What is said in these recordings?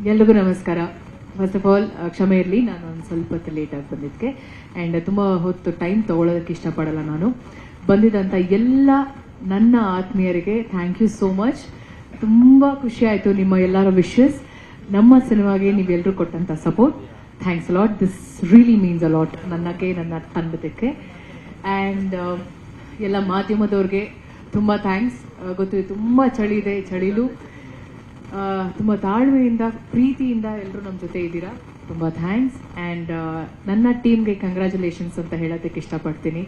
ಎಲ್ರಿಗೂ ನಮಸ್ಕಾರ. First of all ಕ್ಷಮೆ ಇರಲಿ, ನಾನು ಒಂದು ಸ್ವಲ್ಪ ಹೊತ್ತು ಲೇಟಾಗಿ ಬಂದಿದ್ದಕ್ಕೆ. ಆ್ಯಂಡ್ ತುಂಬ ಹೊತ್ತು ಟೈಮ್ ತೊಗೊಳೋದಕ್ಕೆ ಇಷ್ಟಪಡಲ್ಲ ನಾನು. ಬಂದಿದ್ದಂಥ ಎಲ್ಲ ನನ್ನ ಆತ್ಮೀಯರಿಗೆ ಥ್ಯಾಂಕ್ ಯು ಸೋ ಮಚ್. ತುಂಬ ಖುಷಿ ಆಯಿತು ನಿಮ್ಮ ಎಲ್ಲರ ವಿಶಸ್, ನಮ್ಮ ಸಿನಿಮಾಗೆ ನೀವೆಲ್ಲರೂ ಕೊಟ್ಟಂಥ support. Thanks a lot. This really means a lot ನನಗೆ, ನನ್ನ ತಂಡದಕ್ಕೆ. ಆ್ಯಂಡ್ ಎಲ್ಲ ಮಾಧ್ಯಮದವ್ರಿಗೆ ತುಂಬ ಥ್ಯಾಂಕ್ಸ್. ಗೊತ್ತಿದೆ ತುಂಬ ಚಳಿ ಇದೆ, ಚಳಿಲು ತುಂಬ ತಾಳ್ಮೆಯಿಂದ ಪ್ರೀತಿಯಿಂದ ಎಲ್ಲರೂ ನಮ್ಮ ಜೊತೆ ಇದ್ದೀರಾ. ತುಂಬ ಥ್ಯಾಂಕ್ಸ್. ಆ್ಯಂಡ್ ನನ್ನ ಟೀಮ್ಗೆ ಕಂಗ್ರ್ಯಾಚುಲೇಷನ್ಸ್ ಅಂತ ಹೇಳೋದಕ್ಕೆ ಇಷ್ಟಪಡ್ತೀನಿ.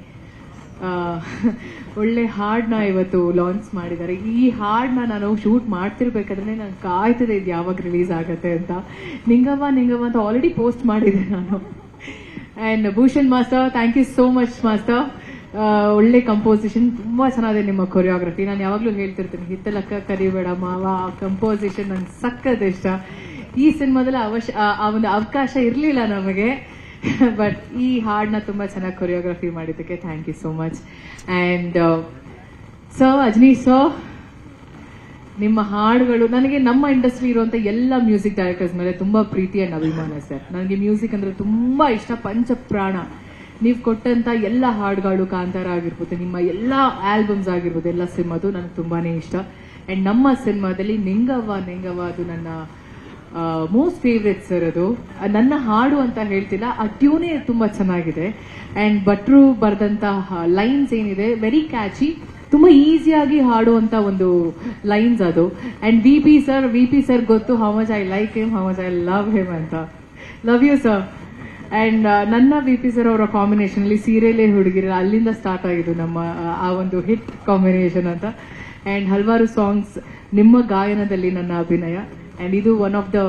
ಒಳ್ಳೆ ಹಾಡನ್ನ ಇವತ್ತು ಲಾಂಚ್ ಮಾಡಿದ್ದಾರೆ. ಈ ಹಾಡನ್ನ ನಾನು ಶೂಟ್ ಮಾಡ್ತಿರ್ಬೇಕಾದ್ರೆ ನಾನು ಕಾಯ್ತಿದೆ ಇದು ಯಾವಾಗ ರಿಲೀಸ್ ಆಗುತ್ತೆ ಅಂತ. ನಿಂಗವ್ವ ನಿಂಗವ್ವ ಅಂತ ಆಲ್ರೆಡಿ ಪೋಸ್ಟ್ ಮಾಡಿದೆ ನಾನು. And Bhushan master, thank you so much master. ಒಳ್ಳೆ ಕಂಪೋಸಿಷನ್, ತುಂಬಾ ಚೆನ್ನಾಗಿದೆ ನಿಮ್ಮ ಕೊರಿಯೋಗ್ರಫಿ. ನಾನು ಯಾವಾಗಲೂ ಹೇಳ್ತಿರ್ತೀನಿ, ಹಿತ್ತಲಕ್ಕ ಕರಿಬೇಡ ಮಾವ, ಆ ಕಂಪೋಸಿಷನ್ ನಂಗೆ ಸಕ್ಕತ್ ಇಷ್ಟ. ಈ ಸಿನಿಮಾದಲ್ಲಿ ಆ ಒಂದು ಅವಕಾಶ ಇರಲಿಲ್ಲ ನಮಗೆ, ಬಟ್ ಈ ಹಾಡನ್ನ ತುಂಬಾ ಚೆನ್ನಾಗಿ ಕೊರಿಯೋಗ್ರಫಿ ಮಾಡಿದ್ದಕ್ಕೆ thank you so much. And sir, Ajaneesh sir, ನಿಮ್ಮ ಹಾಡುಗಳು ನನಗೆ ನಮ್ಮ ಇಂಡಸ್ಟ್ರಿ ಇರುವಂತ ಎಲ್ಲ ಮ್ಯೂಸಿಕ್ ಡೈರೆಕ್ಟರ್ಸ್ ಮೇಲೆ ತುಂಬಾ ಪ್ರೀತಿ ಅಂಡ್ ಅಭಿಮಾನ ಸರ್. ನನಗೆ ಮ್ಯೂಸಿಕ್ ಅಂದ್ರೆ ತುಂಬಾ ಇಷ್ಟ, ಪಂಚಪ್ರಾಣ. ನೀವು ಕೊಟ್ಟಂತ ಎಲ್ಲ ಹಾಡುಗಳು, ಕಾಂತಾರ ಆಗಿರ್ಬೋದು, ನಿಮ್ಮ ಎಲ್ಲ ಆಲ್ಬಮ್ಸ್ ಆಗಿರ್ಬೋದು, ಎಲ್ಲ ಸಿನಿಮಾದು ನನಗೆ ತುಂಬಾನೇ ಇಷ್ಟ. ಅಂಡ್ ನಮ್ಮ ಸಿನಿಮಾದಲ್ಲಿ ನಿಂಗವ್ವ ನಿಂಗವ್ವ ಅದು ನನ್ನ ಮೋಸ್ಟ್ ಫೇವ್ರೆಟ್ ಸರ್. ಅದು ನನ್ನ ಹಾಡು ಅಂತ ಹೇಳ್ತಿಲ್ಲ, ಆ ಟ್ಯೂನೇ ತುಂಬಾ ಚೆನ್ನಾಗಿದೆ. ಅಂಡ್ ಭಟ್ರು ಬರೆದಂತ ಲೈನ್ಸ್ ಏನಿದೆ ವೆರಿ ಕ್ಯಾಚಿ, ತುಂಬಾ ಈಸಿಯಾಗಿ ಹಾಡುವಂತ ಒಂದು ಲೈನ್ಸ್ ಅದು. ಅಂಡ್ ವಿ ಪಿ ಸರ್ ಗೊತ್ತು how much I like him, how much I love him ಅಂತ. Love you sir. ಅಂಡ್ ನನ್ನ ವಿ ಪಿ ಸರ್ ಅವರ ಕಾಂಬಿನೇಷನ್ ಅಲ್ಲಿ ಸೀರಿಯಲೇ ಹುಡುಗಿರ, ಅಲ್ಲಿಂದ ಸ್ಟಾರ್ಟ್ ಆಗಿದ್ದು ನಮ್ಮ ಆ ಒಂದು ಹಿಟ್ ಕಾಂಬಿನೇಷನ್ ಅಂತ. ಅಂಡ್ ಹಲವಾರು ಸಾಂಗ್ಸ್ ನಿಮ್ಮ ಗಾಯನದಲ್ಲಿ ನನ್ನ ಅಭಿನಯ. ಅಂಡ್ ಇದು ಒನ್ ಆಫ್ ದ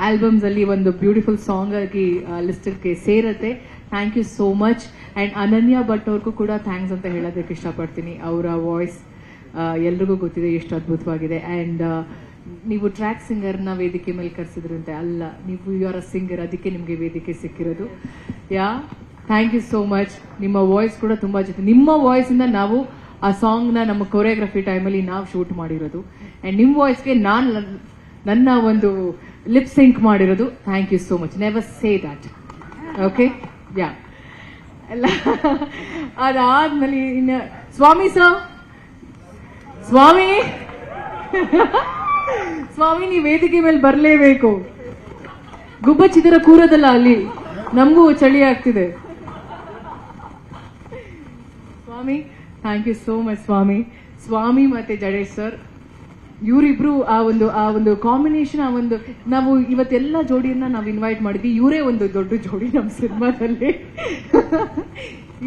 ಆಲ್ಬಮ್ಸ್ ಅಲ್ಲಿ ಒಂದು ಬ್ಯೂಟಿಫುಲ್ ಸಾಂಗ್ ಆಗಿ ಲಿಸ್ಟ್ಗೆ ಸೇರತ್ತೆ. Thank you so much. And Ananya Bhat ಅವ್ರಿಗೂ ಕೂಡ ಥ್ಯಾಂಕ್ಸ್ ಅಂತ ಹೇಳೋದಕ್ಕೆ ಇಷ್ಟಪಡ್ತೀನಿ. ಅವರ ವಾಯ್ಸ್ ಎಲ್ರಿಗೂ ಗೊತ್ತಿದೆ ಎಷ್ಟು ಅದ್ಭುತವಾಗಿದೆ. ಅಂಡ್ ನೀವು ಟ್ರ್ಯಾಕ್ ಸಿಂಗರ್ನ ವೇದಿಕೆ ಮೇಲೆ ಕರೆಸಿದ್ರಂತೆ, ಅಲ್ಲ, ನೀವು ಯು ಆರ್ ಅ ಸಿಂಗರ್, ಅದಕ್ಕೆ ನಿಮಗೆ ವೇದಿಕೆ ಸಿಕ್ಕಿರೋದು. Thank you so much. ನಿಮ್ಮ ವಾಯ್ಸ್ ಕೂಡ ತುಂಬಾ ಜೊತೆ, ನಿಮ್ಮ ವಾಯ್ಸ್ ಇಂದ ನಾವು ಆ ಸಾಂಗ್ ನ ನಮ್ಮ ಕೊರಿಯೋಗ್ರಫಿ ಟೈಮಲ್ಲಿ ನಾವು ಶೂಟ್ ಮಾಡಿರೋದು. ಅಂಡ್ ನಿಮ್ಮ ವಾಯ್ಸ್ಗೆ ನಾನು ನನ್ನ ಒಂದು ಲಿಪ್ ಸಿಂಕ್ ಮಾಡಿರೋದು. Thank you so much. Never say that. Okay, ಎಲ್ಲ ಅದಾದ್ಮೇಲೆ ಇನ್ನು ಸ್ವಾಮಿ ಸರ್, ಸ್ವಾಮಿ ನೀವು ವೇದಿಕೆ ಮೇಲೆ ಬರಲೇಬೇಕು. ಗುಬ್ಬಚ್ಚಿದರ ಕೂರೋದಲ್ಲ ಅಲ್ಲಿ, ನಮಗೂ ಚಳಿ ಆಗ್ತಿದೆ. ಸ್ವಾಮಿ, ಥ್ಯಾಂಕ್ ಯು ಸೋ ಮಚ್ ಸ್ವಾಮಿ ಮತ್ತೆ ಜಡೇಶ್ ಸರ್, ಇವರಿಬ್ರು ಆ ಒಂದು ಕಾಂಬಿನೇಷನ್, ನಾವು ಇವತ್ತೆಲ್ಲ ಜೋಡಿಯನ್ನ ನಾವು ಇನ್ವೈಟ್ ಮಾಡಿದ್ವಿ. ಇವರೇ ಒಂದು ದೊಡ್ಡ ಜೋಡಿ ನಮ್ಮ ಸಿನಿಮಾದಲ್ಲಿ.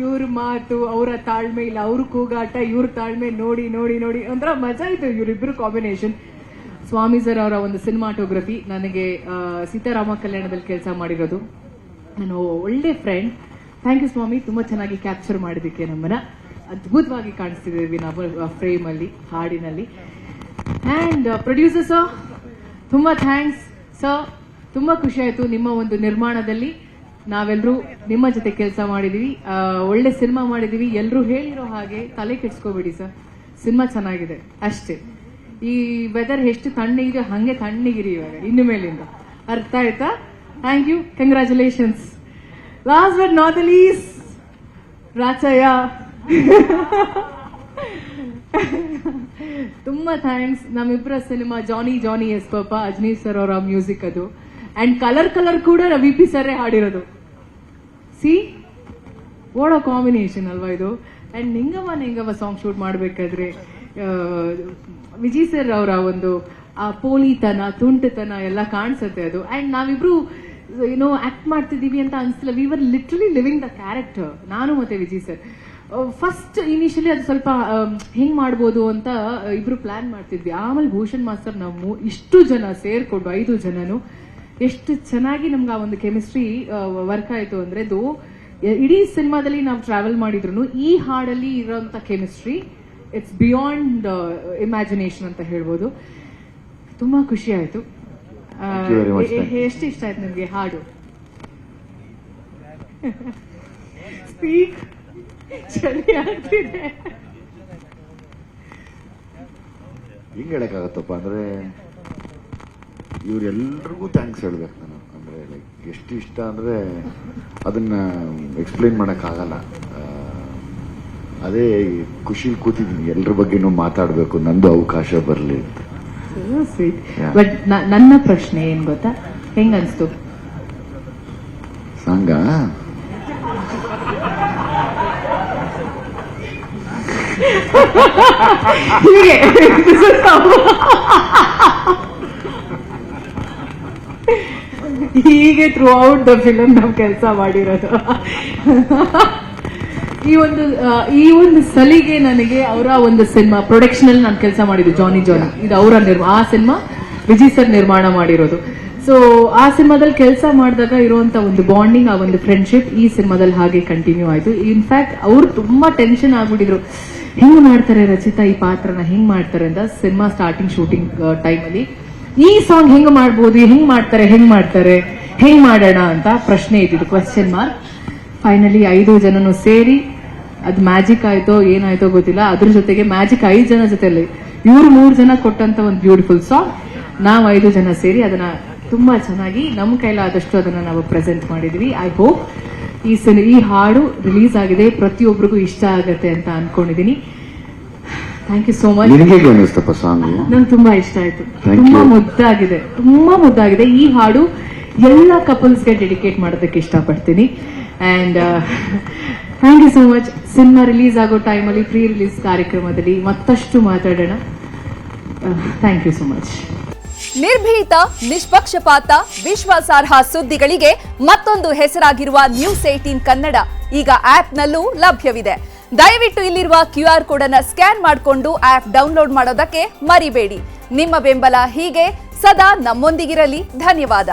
ಇವ್ರ ಮಾತು, ಅವರ ತಾಳ್ಮೆ, ಇಲ್ಲ ಅವ್ರ ಕೂಗಾಟ, ಇವ್ರ ತಾಳ್ಮೆ ನೋಡಿ ನೋಡಿ ನೋಡಿ ಒಂಥರ ಮಜಾ ಇತ್ತು ಇವರಿಬ್ರು ಕಾಂಬಿನೇಷನ್. ಸ್ವಾಮಿ ಸರ್ ಅವರ ಒಂದು ಸಿನಿಮಾಟೋಗ್ರಫಿ, ನನಗೆ ಸೀತಾರಾಮ ಕಲ್ಯಾಣದಲ್ಲಿ ಕೆಲಸ ಮಾಡಿರೋದು, ನಾನು ಒಳ್ಳೆ ಫ್ರೆಂಡ್. ಥ್ಯಾಂಕ್ ಯು ಸ್ವಾಮಿ, ತುಂಬಾ ಚೆನ್ನಾಗಿ ಕ್ಯಾಪ್ಚರ್ ಮಾಡಿದಕ್ಕೆ ನಮ್ಮನ್ನ ಅದ್ಭುತವಾಗಿ ಕಾಣಿಸ್ತಿದ್ದೀವಿ ನಾವು ಫ್ರೇಮ್ ಅಲ್ಲಿ, ಹಾಡಿನಲ್ಲಿ. ಅಂಡ್ ಪ್ರೊಡ್ಯೂಸರ್ ಸರ್, ತುಂಬಾ ಥ್ಯಾಂಕ್ಸ್ ಸರ್. ತುಂಬಾ ಖುಷಿ ಆಯ್ತು ನಿಮ್ಮ ಒಂದು ನಿರ್ಮಾಣದಲ್ಲಿ ನಾವೆಲ್ಲರೂ ನಿಮ್ಮ ಜೊತೆ ಕೆಲಸ ಮಾಡಿದೀವಿ. ಒಳ್ಳೆ ಸಿನಿಮಾ ಮಾಡಿದೀವಿ. ಎಲ್ಲರೂ ಹೇಳಿರೋ ಹಾಗೆ ತಲೆ ಕೆಡ್ಸ್ಕೋಬೇಡಿ ಸರ್, ಸಿನಿಮಾ ಚೆನ್ನಾಗಿದೆ ಅಷ್ಟೇ. ಈ ವೆದರ್ ಎಷ್ಟು ತಣ್ಣಗಿದೆ ಹಂಗೆ ತಣ್ಣಗಿರಿ ಇವಾಗ ಇನ್ನು ಮೇಲಿಂದ, ಅರ್ಥ ಆಯ್ತಾ? Thank you, congratulations. Last but not the least, Rachayya, ತುಂಬಾ ಥ್ಯಾಂಕ್ಸ್. ನಮ್ಮಿಬ್ಬರ cinema Johnny yes papa, Ajneesh sir ಅವರ ಮ್ಯೂಸಿಕ್ ಅದು. ಅಂಡ್ ಕಲರ್ ಕೂಡ ವಿ ಪಿ ಸರೇ ಹಾಡಿರೋದು. ಸಿ ವಾಟ್ ಅ ಕಾಂಬಿನೇಷನ್ ಅಲ್ವಾ ಇದು. ಅಂಡ್ ನಿಂಗವ್ವ ಸಾಂಗ್ ಶೂಟ್ ಮಾಡ್ಬೇಕಾದ್ರೆ ವಿಜಯ್ ಸರ್ ಅವರ ಒಂದು ಆ ಪೋಲಿತನ, ತುಂಟತನ ಎಲ್ಲ ಕಾಣಿಸುತ್ತೆ ಅದು. ಅಂಡ್ ನಾವಿಬ್ರು ಏನೋ ಆಕ್ಟ್ ಮಾಡ್ತಿದೀವಿ ಅಂತ ಅನ್ಸಿಲ್ಲ, we were literally living the character, ನಾನು ಮತ್ತೆ ವಿಜಯ್ ಸರ್. ಫಸ್ಟ್ ಇನಿಷಿಯಲಿ ಅದು ಸ್ವಲ್ಪ ಹೆಂಗ್ ಮಾಡ್ಬೋದು ಅಂತ ಇಬ್ರು ಪ್ಲಾನ್ ಮಾಡ್ತಿದ್ವಿ. ಆಮೇಲೆ ಭೂಷಣ್ ಮಾಸ್ಟರ್ ನಾವು ಇಷ್ಟು ಜನ ಸೇರ್ಕೊಂಡು 5 ಜನನು ಎಷ್ಟು ಚೆನ್ನಾಗಿ ನಮ್ಗೆ ಆ ಒಂದು ಕೆಮಿಸ್ಟ್ರಿ ವರ್ಕ್ ಆಯ್ತು ಅಂದ್ರೆ, ಇಡೀ ಸಿನಿಮಾದಲ್ಲಿ ನಾವು ಟ್ರಾವೆಲ್ ಮಾಡಿದ್ರು ಈ ಹಾಡಲ್ಲಿ ಇರೋಂಥ ಕೆಮಿಸ್ಟ್ರಿ ಇಟ್ಸ್ ಬಿಯಾಂಡ್ ಇಮ್ಯಾಜಿನೇಷನ್ ಅಂತ ಹೇಳ್ಬೋದು. ತುಂಬಾ ಖುಷಿ ಆಯ್ತು. ಎಷ್ಟು ಇಷ್ಟ ಆಯ್ತು ನಿಮ್ಗೆ ಹಾಡು? ಸ್ಪೀಕ್, ಚಳಿ ಆಗ್ತಿದೆ. ಹಿಂಗ್ ಹೇಳಕ್ಕಾಗತ್ತಪ್ಪ ಅಂದ್ರೆ ಇವರೆಲ್ರಿಗೂ ಥ್ಯಾಂಕ್ಸ್ ಹೇಳ್ಬೇಕು ನಾನು. ಅಂದರೆ ಲೈಕ್ ಎಷ್ಟು ಇಷ್ಟ ಅಂದರೆ ಅದನ್ನು ಎಕ್ಸ್ಪ್ಲೈನ್ ಮಾಡೋಕ್ಕಾಗಲ್ಲ. ಅದೇ ಖುಷಿ ಕೂತಿದ್ದೀನಿ, ಎಲ್ರ ಬಗ್ಗೆನೂ ಮಾತಾಡಬೇಕು, ನಂದು ಅವಕಾಶ ಬರಲಿ ಅಂತ. ಬಟ್ ನನ್ನ ಪ್ರಶ್ನೆ ಏನ್ ಗೊತ್ತಾ, ಹೆಂಗ ಅನ್ಸ್ತು ಸಾಂಗ? ಹೀಗೆ ಥ್ರೂ ಔಟ್ ದ ಫಿಲಮ್ ನಾವು ಕೆಲಸ ಮಾಡಿರೋದು. ಈ ಒಂದು ಸಲಿಗೆ ನನಗೆ ಅವರ ಒಂದು ಸಿನಿಮಾ ಪ್ರೊಡಕ್ಷನ್ ಅಲ್ಲಿ ನಾನು ಕೆಲಸ ಮಾಡಿದ್ದು ಜಾನಿ ಇದು ಅವರ ಆ ಸಿನಿಮಾ ವಿಜಯ್ ಸರ್ ನಿರ್ಮಾಣ ಮಾಡಿರೋದು. ಸೊ ಆ ಸಿನಿಮಾದಲ್ಲಿ ಕೆಲಸ ಮಾಡಿದಾಗ ಇರುವಂತ ಒಂದು ಬಾಂಡಿಂಗ್, ಆ ಒಂದು ಫ್ರೆಂಡ್ಶಿಪ್ ಈ ಸಿನಿಮಾದಲ್ಲಿ ಹಾಗೆ ಕಂಟಿನ್ಯೂ ಆಯ್ತು. ಇನ್ಫ್ಯಾಕ್ಟ್ ಅವ್ರು ತುಂಬಾ ಟೆನ್ಷನ್ ಆಗ್ಬಿಟ್ಟಿದ್ರು, ಹೆಂಗ್ ಮಾಡ್ತಾರೆ ರಚಿತಾ ಈ ಪಾತ್ರನ, ಹೆಂಗ್ ಮಾಡ್ತಾರೆ ಅಂತ. ಸಿನಿಮಾ ಸ್ಟಾರ್ಟಿಂಗ್ ಶೂಟಿಂಗ್ ಟೈಮ್ ಅಲ್ಲಿ ಈ ಸಾಂಗ್ ಹೆಂಗ್ ಮಾಡ್ಬೋದು, ಹೆಂಗ್ ಮಾಡ್ತಾರೆ ಹೆಂಗ್ ಮಾಡೋಣ ಅಂತ ಪ್ರಶ್ನೆ ಇದ್ದಿದ್ದು, ಕ್ವೆಶ್ಚನ್ ಮಾರ್ಕ್. ಫೈನಲಿ 5 ಜನನು ಸೇರಿ ಅದು ಮ್ಯಾಜಿಕ್ ಆಯ್ತೋ ಏನಾಯ್ತೋ ಗೊತ್ತಿಲ್ಲ. ಅದ್ರ ಜೊತೆಗೆ ಮ್ಯಾಜಿಕ್ 5 ಜನ ಜೊತೆಲಿ ಇವ್ರು 3 ಜನ ಕೊಟ್ಟಂತ ಒಂದು ಬ್ಯೂಟಿಫುಲ್ ಸಾಂಗ್, ನಾವು 5 ಜನ ಸೇರಿ ಅದನ್ನ ತುಂಬಾ ಚೆನ್ನಾಗಿ ನಮ್ಮ ಕೈಲಾದಷ್ಟು ಅದನ್ನ ನಾವು ಪ್ರೆಸೆಂಟ್ ಮಾಡಿದ್ವಿ. ಐ ಹೋಪ್ ಈ ಹಾಡು ರಿಲೀಸ್ ಆಗಿದೆ, ಪ್ರತಿಯೊಬ್ಬರಿಗೂ ಇಷ್ಟ ಆಗತ್ತೆ ಅಂತ ಅನ್ಕೊಂಡಿದೀನಿ. Thank you so much. ನಂಗೆ ತುಂಬಾ ಇಷ್ಟ ಆಯ್ತು, ತುಂಬಾ ಮುದ್ದಾಗಿದೆ. ಈ ಹಾಡು ಎಲ್ಲ ಕಪಲ್ಸ್ಗೆ ಡೆಡಿಕೇಟ್ ಮಾಡೋದಕ್ಕೆ ಇಷ್ಟಪಡ್ತೀನಿ. And thank you so much. Cinema release ಆಗೋ ಟೈಮಲ್ಲಿ ಪ್ರೀ ರಿಲೀಸ್ ಕಾರ್ಯಕ್ರಮದಲ್ಲಿ ಮತ್ತಷ್ಟು ಮಾತಾಡೋಣ. Thank you so much. ನಿರ್ಭೀತ, ನಿಷ್ಪಕ್ಷಪಾತ, ವಿಶ್ವಾಸಾರ್ಹ ಸುದ್ದಿಗಳಿಗೆ ಮತ್ತೊಂದು ಹೆಸರಾಗಿರುವ ನ್ಯೂಸ್ 18 ಕನ್ನಡ ಈಗ ಆಪ್ನಲ್ಲೂ ಲಭ್ಯವಿದೆ. ದಯವಿಟ್ಟು ಇಲ್ಲಿರುವ QR ಕೋಡ್ ಅನ್ನು ಸ್ಕ್ಯಾನ್ ಮಾಡಿಕೊಂಡು ಆಪ್ ಡೌನ್ಲೋಡ್ ಮಾಡೋದಕ್ಕೆ ಮರಿಬೇಡಿ. ನಿಮ್ಮ ಬೆಂಬಲ ಹೀಗೆ ಸದಾ ನಮ್ಮೊಂದಿಗಿರಲಿ. ಧನ್ಯವಾದ.